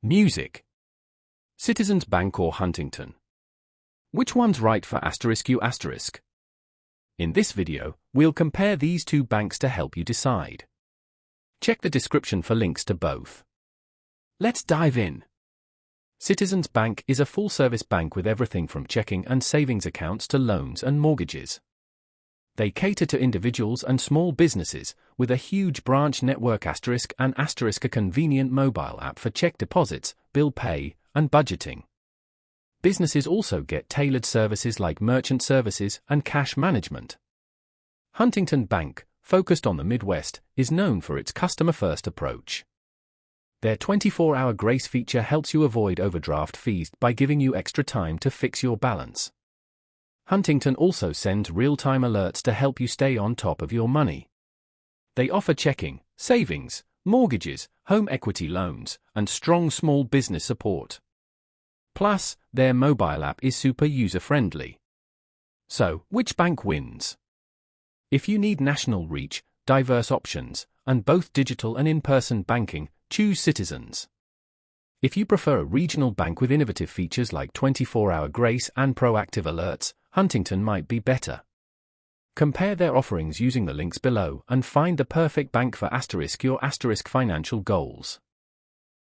Music. Citizens Bank or Huntington? Which one's right for *U**? In this video, we'll compare these two banks to help you decide. Check the description for links to both. Let's dive in. Citizens Bank is a full-service bank with everything from checking and savings accounts to loans and mortgages. They cater to individuals and small businesses, with a huge branch network and a convenient mobile app for check deposits, bill pay, and budgeting. Businesses also get tailored services like merchant services and cash management. Huntington Bank, focused on the Midwest, is known for its customer-first approach. Their 24-hour grace feature helps you avoid overdraft fees by giving you extra time to fix your balance. Huntington also sends real-time alerts to help you stay on top of your money. They offer checking, savings, mortgages, home equity loans, and strong small business support. Plus, their mobile app is super user-friendly. So, which bank wins? If you need national reach, diverse options, and both digital and in-person banking, choose Citizens. If you prefer a regional bank with innovative features like 24-hour grace and proactive alerts, Huntington might be better. Compare their offerings using the links below and find the perfect bank for *your financial goals.